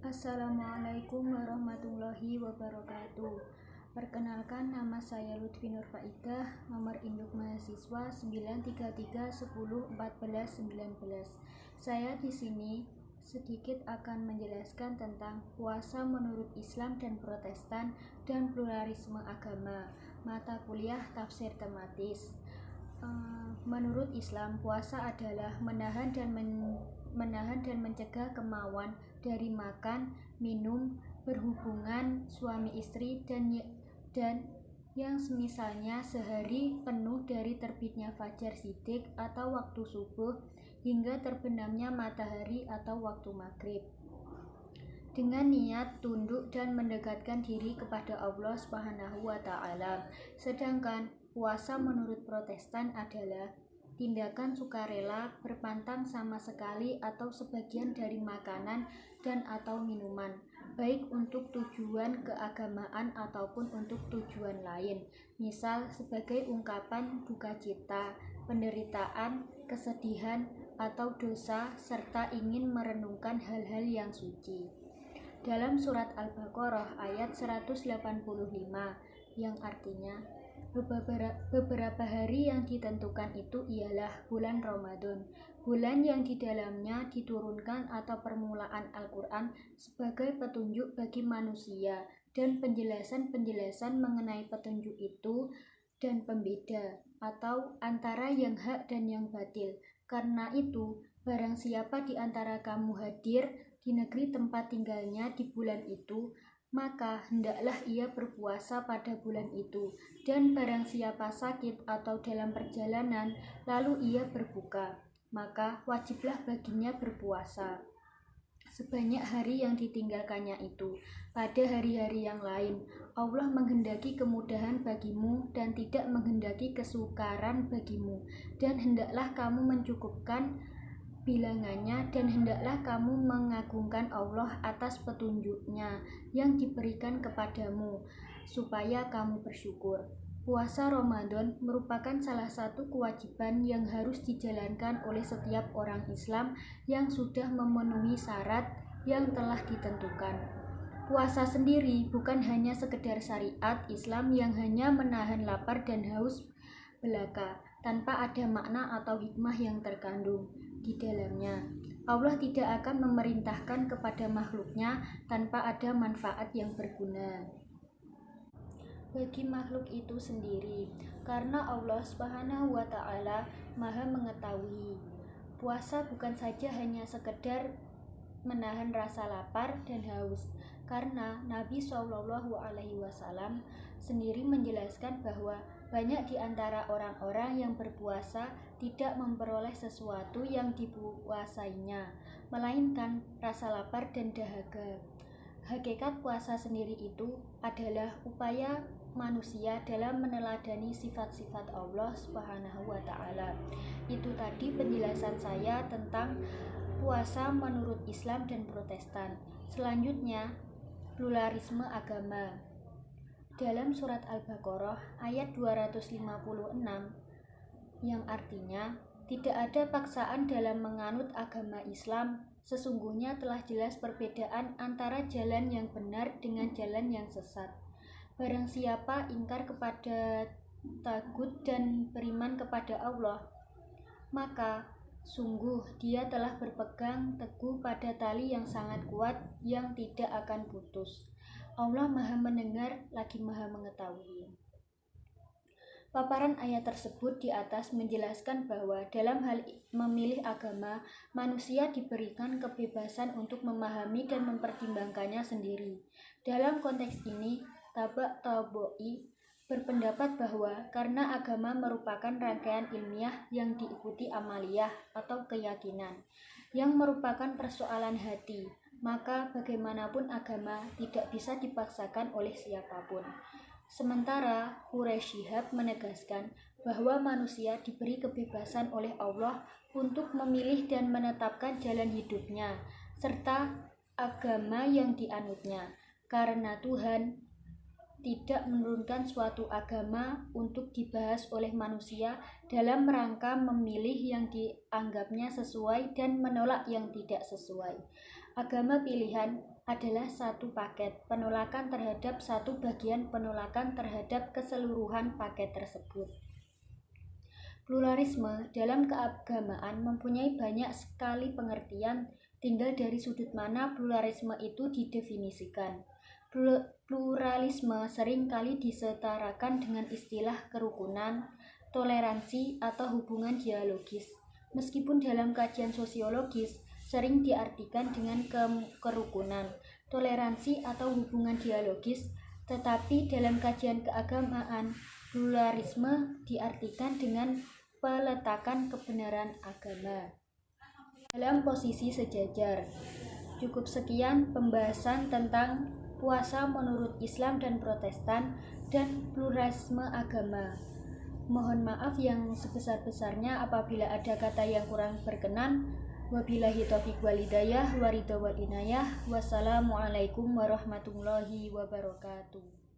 Assalamualaikum warahmatullahi wabarakatuh. Perkenalkan, nama saya Lutfi Nurfaidah, nomor induk mahasiswa 933101419. Saya di sini sedikit akan menjelaskan tentang puasa menurut Islam dan Protestan dan pluralisme agama, mata kuliah tafsir tematis. Menurut Islam, puasa adalah menahan dan mencegah kemauan dari makan, minum, berhubungan suami istri dan yang semisalnya sehari penuh dari terbitnya fajar shidik atau waktu subuh hingga terbenamnya matahari atau waktu maghrib, dengan niat tunduk dan mendekatkan diri kepada Allah Subhanahu wa Ta'ala. Sedangkan puasa menurut Protestan adalah tindakan sukarela berpantang sama sekali atau sebagian dari makanan dan atau minuman, baik untuk tujuan keagamaan ataupun untuk tujuan lain, misal sebagai ungkapan duka cita, penderitaan, kesedihan, atau dosa, serta ingin merenungkan hal-hal yang suci. Dalam surat Al-Baqarah ayat 185 yang artinya beberapa hari yang ditentukan itu ialah bulan Ramadan, bulan yang di dalamnya diturunkan atau permulaan Al-Quran sebagai petunjuk bagi manusia dan penjelasan-penjelasan mengenai petunjuk itu dan pembeda atau antara yang hak dan yang batil. Karena itu, barang siapa di antara kamu hadir di negeri tempat tinggalnya di bulan itu, maka hendaklah ia berpuasa pada bulan itu, dan barang siapa sakit atau dalam perjalanan lalu ia berbuka, maka wajiblah baginya berpuasa sebanyak hari yang ditinggalkannya itu pada hari-hari yang lain. Allah menghendaki kemudahan bagimu dan tidak menghendaki kesukaran bagimu, dan hendaklah kamu mencukupkan bilangannya, dan hendaklah kamu mengagungkan Allah atas petunjuknya yang diberikan kepadamu supaya kamu bersyukur. Puasa Ramadan merupakan salah satu kewajiban yang harus dijalankan oleh setiap orang Islam yang sudah memenuhi syarat yang telah ditentukan. Puasa sendiri bukan hanya sekedar syariat Islam yang hanya menahan lapar dan haus belaka, tanpa ada makna atau hikmah yang terkandung di dalamnya. Allah tidak akan memerintahkan kepada makhluknya tanpa ada manfaat yang berguna bagi makhluk itu sendiri, karena Allah Subhanahu wa Ta'ala Maha mengetahui. Puasa bukan saja hanya sekedar menahan rasa lapar dan haus, karena Nabi SAW sendiri menjelaskan bahwa banyak di antara orang-orang yang berpuasa tidak memperoleh sesuatu yang dipuasainya, melainkan rasa lapar dan dahaga. Hakikat puasa sendiri itu adalah upaya manusia dalam meneladani sifat-sifat Allah Subhanahu wa Ta'ala. Itu tadi penjelasan saya tentang puasa menurut Islam dan Protestan. Selanjutnya, pluralisme agama. Dalam surat Al-Baqarah ayat 256 yang artinya, tidak ada paksaan dalam menganut agama Islam. Sesungguhnya telah jelas perbedaan antara jalan yang benar dengan jalan yang sesat. Barang siapa ingkar kepada tagut dan beriman kepada Allah, maka sungguh dia telah berpegang teguh pada tali yang sangat kuat yang tidak akan putus. Allah Maha mendengar lagi Maha mengetahui. Paparan ayat tersebut di atas menjelaskan bahwa dalam hal memilih agama, manusia diberikan kebebasan untuk memahami dan mempertimbangkannya sendiri. Dalam konteks ini, Tabak Tabo'i berpendapat bahwa karena agama merupakan rangkaian ilmiah yang diikuti amaliyah atau keyakinan, yang merupakan persoalan hati, maka bagaimanapun agama tidak bisa dipaksakan oleh siapapun. Sementara Quraisy Shihab menegaskan bahwa manusia diberi kebebasan oleh Allah untuk memilih dan menetapkan jalan hidupnya serta agama yang dianutnya, karena Tuhan tidak menurunkan suatu agama untuk dibahas oleh manusia dalam rangka memilih yang dianggapnya sesuai dan menolak yang tidak sesuai. Agama pilihan adalah satu paket, penolakan terhadap satu bagian penolakan terhadap keseluruhan paket tersebut. Pluralisme dalam keagamaan mempunyai banyak sekali pengertian, tinggal dari sudut mana pluralisme itu didefinisikan. Pluralisme seringkali disetarakan dengan istilah kerukunan, toleransi, atau hubungan dialogis. Meskipun dalam kajian sosiologis sering diartikan dengan kerukunan, toleransi, atau hubungan dialogis, tetapi dalam kajian keagamaan, pluralisme diartikan dengan peletakan kebenaran agama dalam posisi sejajar. Cukup sekian pembahasan tentang puasa menurut Islam dan Protestan dan pluralisme agama. Mohon maaf yang sebesar-besarnya apabila ada kata yang kurang berkenan. Wabillahi taufiq wal hidayah wa ridha wal inayah. Wassalamualaikum warahmatullahi wabarakatuh.